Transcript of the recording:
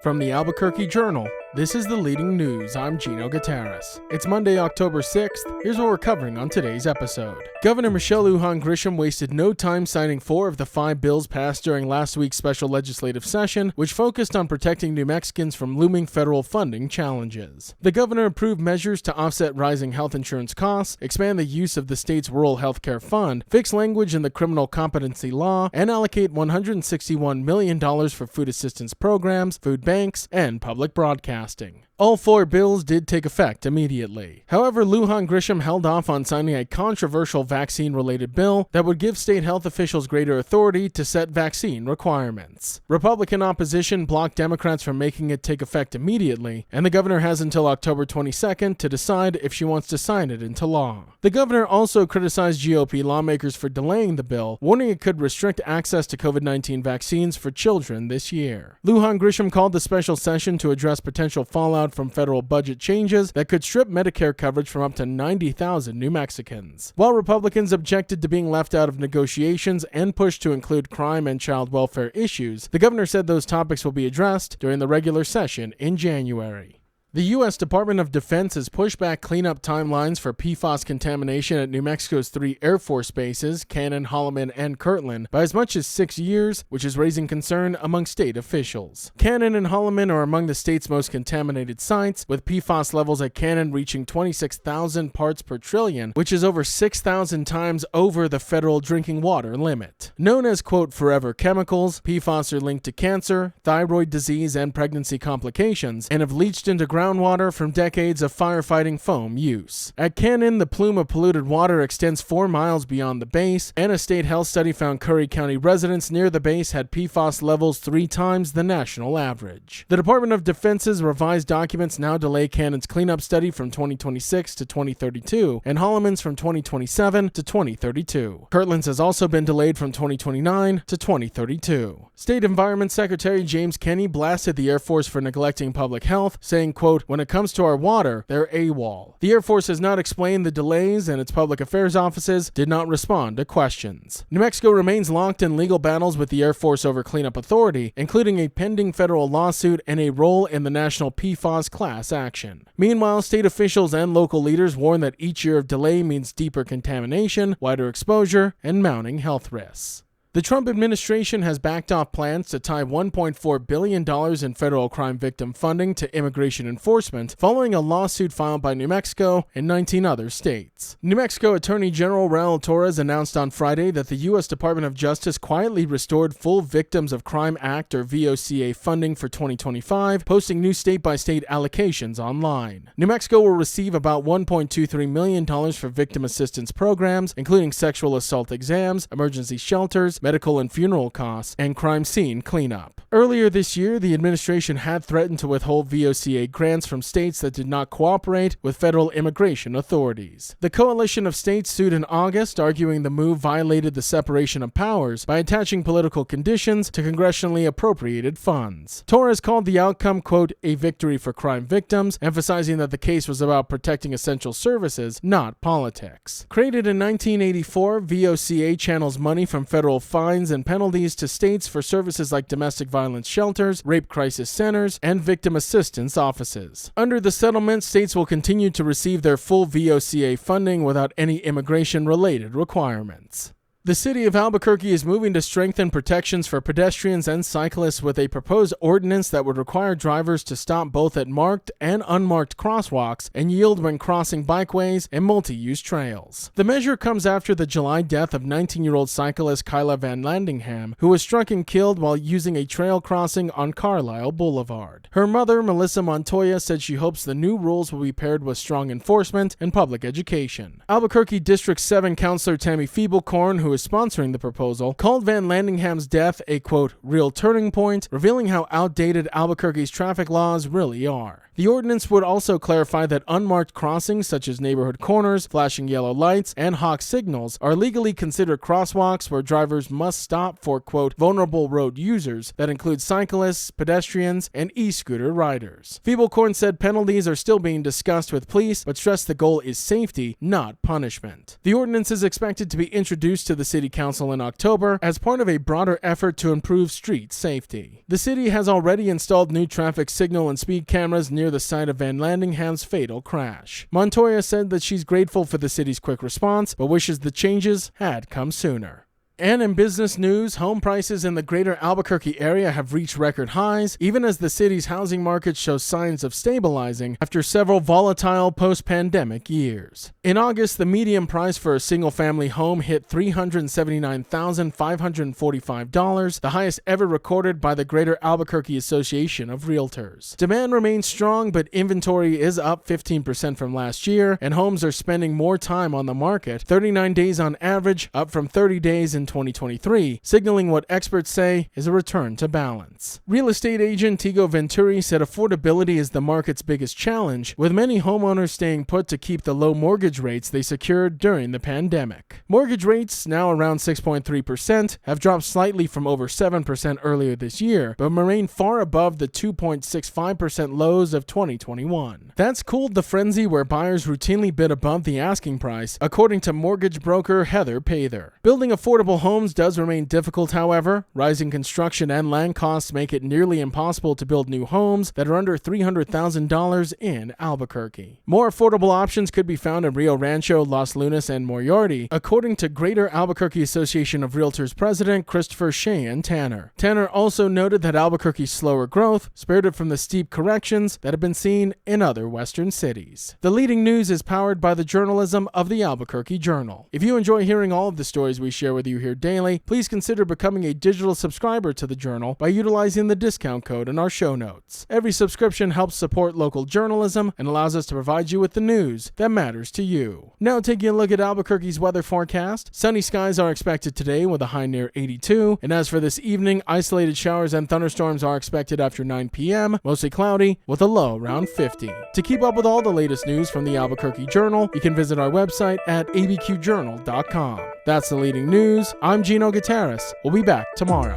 From the Albuquerque Journal, this is the leading news. I'm Gino Gutierrez. It's Monday, October 6th. Here's what we're covering on today's episode. Governor Michelle Lujan Grisham wasted no time signing 4 of the 5 bills passed during last week's special legislative session, which focused on protecting New Mexicans from looming federal funding challenges. The governor approved measures to offset rising health insurance costs, expand the use of the state's rural health care fund, fix language in the criminal competency law, and allocate $161 million for food assistance programs, food banks, and public broadcasting. All 4 bills did take effect immediately. However, Lujan Grisham held off on signing a controversial vaccine-related bill that would give state health officials greater authority to set vaccine requirements. Republican opposition blocked Democrats from making it take effect immediately, and the governor has until October 22nd to decide if she wants to sign it into law. The governor also criticized GOP lawmakers for delaying the bill, warning it could restrict access to COVID-19 vaccines for children this year. Lujan Grisham called the special session to address potential fallout from federal budget changes that could strip Medicare coverage from up to 90,000 New Mexicans. While Republicans objected to being left out of negotiations and pushed to include crime and child welfare issues, the governor said those topics will be addressed during the regular session in January. The U.S. Department of Defense has pushed back cleanup timelines for PFAS contamination at New Mexico's 3 Air Force bases, Cannon, Holloman, and Kirtland, by as much as 6 years, which is raising concern among state officials. Cannon and Holloman are among the state's most contaminated sites, with PFAS levels at Cannon reaching 26,000 parts per trillion, which is over 6,000 times over the federal drinking water limit. Known as, quote, forever chemicals, PFAS are linked to cancer, thyroid disease, and pregnancy complications, and have leached into groundwater from decades of firefighting foam use. At Cannon, the plume of polluted water extends 4 miles beyond the base, and a state health study found Curry County residents near the base had PFAS levels 3 times the national average. The Department of Defense's revised documents now delay Cannon's cleanup study from 2026 to 2032, and Holloman's from 2027 to 2032. Kirtland's has also been delayed from 2029 to 2032. State Environment Secretary James Kenney blasted the Air Force for neglecting public health, saying, quote, when it comes to our water, they're AWOL. The Air Force has not explained the delays, and its public affairs offices did not respond to questions. New Mexico remains locked in legal battles with the Air Force over cleanup authority, including a pending federal lawsuit and a role in the national PFAS class action. Meanwhile, state officials and local leaders warn that each year of delay means deeper contamination, wider exposure, and mounting health risks. The Trump administration has backed off plans to tie $1.4 billion in federal crime victim funding to immigration enforcement following a lawsuit filed by New Mexico and 19 other states. New Mexico Attorney General Raul Torres announced on Friday that the U.S. Department of Justice quietly restored full Victims of Crime Act or VOCA funding for 2025, posting new state-by-state allocations online. New Mexico will receive about $1.23 million for victim assistance programs, including sexual assault exams, emergency shelters, medical and funeral costs, and crime scene cleanup. Earlier this year, the administration had threatened to withhold VOCA grants from states that did not cooperate with federal immigration authorities. The coalition of states sued in August, arguing the move violated the separation of powers by attaching political conditions to congressionally appropriated funds. Torres called the outcome, quote, a victory for crime victims, emphasizing that the case was about protecting essential services, not politics. Created in 1984, VOCA channels money from federal fines and penalties to states for services like domestic violence shelters, rape crisis centers, and victim assistance offices. Under the settlement, states will continue to receive their full VOCA funding without any immigration-related requirements. The city of Albuquerque is moving to strengthen protections for pedestrians and cyclists with a proposed ordinance that would require drivers to stop both at marked and unmarked crosswalks and yield when crossing bikeways and multi-use trails. The measure comes after the July death of 19-year-old cyclist Kyla Van Landingham, who was struck and killed while using a trail crossing on Carlisle Boulevard. Her mother, Melissa Montoya, said she hopes the new rules will be paired with strong enforcement and public education. Albuquerque District 7 Councilor Tammy Feeblecorn, who is sponsoring the proposal, called Van Landingham's death a, quote, real turning point, revealing how outdated Albuquerque's traffic laws really are. The ordinance would also clarify that unmarked crossings such as neighborhood corners, flashing yellow lights, and hawk signals are legally considered crosswalks where drivers must stop for, quote, vulnerable road users that include cyclists, pedestrians, and e-scooter riders. Feeblecorn said penalties are still being discussed with police, but stressed the goal is safety, not punishment. The ordinance is expected to be introduced to the City Council in October as part of a broader effort to improve street safety. The city has already installed new traffic signal and speed cameras near the site of Van Landingham's fatal crash. Montoya said that she's grateful for the city's quick response, but wishes the changes had come sooner. And in business news, home prices in the greater Albuquerque area have reached record highs, even as the city's housing market shows signs of stabilizing after several volatile post-pandemic years. In August, the median price for a single-family home hit $379,545, the highest ever recorded by the Greater Albuquerque Association of Realtors. Demand remains strong, but inventory is up 15% from last year, and homes are spending more time on the market, 39 days on average, up from 30 days in 2023, signaling what experts say is a return to balance. Real estate agent Tigo Venturi said affordability is the market's biggest challenge, with many homeowners staying put to keep the low mortgage rates they secured during the pandemic. Mortgage rates, now around 6.3%, have dropped slightly from over 7% earlier this year, but remain far above the 2.65% lows of 2021. That's cooled the frenzy where buyers routinely bid above the asking price, according to mortgage broker Heather Pather. Building affordable homes does remain difficult, however. Rising construction and land costs make it nearly impossible to build new homes that are under $300,000 in Albuquerque. More affordable options could be found in Rio Rancho, Los Lunas, and Moriarty, according to Greater Albuquerque Association of Realtors President Christopher Sheehan Tanner. Tanner also noted that Albuquerque's slower growth spurred from the steep corrections that have been seen in other western cities. The leading news is powered by the journalism of the Albuquerque Journal. If you enjoy hearing all of the stories we share with you here daily, please consider becoming a digital subscriber to the Journal by utilizing the discount code in our show notes. Every subscription helps support local journalism and allows us to provide you with the news that matters to you. Now taking a look at Albuquerque's weather forecast. Sunny skies are expected today with a high near 82, and as for this evening, isolated showers and thunderstorms are expected after 9 p.m., mostly cloudy with a low around 50. To keep up with all the latest news from the Albuquerque Journal, you can visit our website at abqjournal.com. That's the leading news. I'm Gino Gutierrez. We'll be back tomorrow.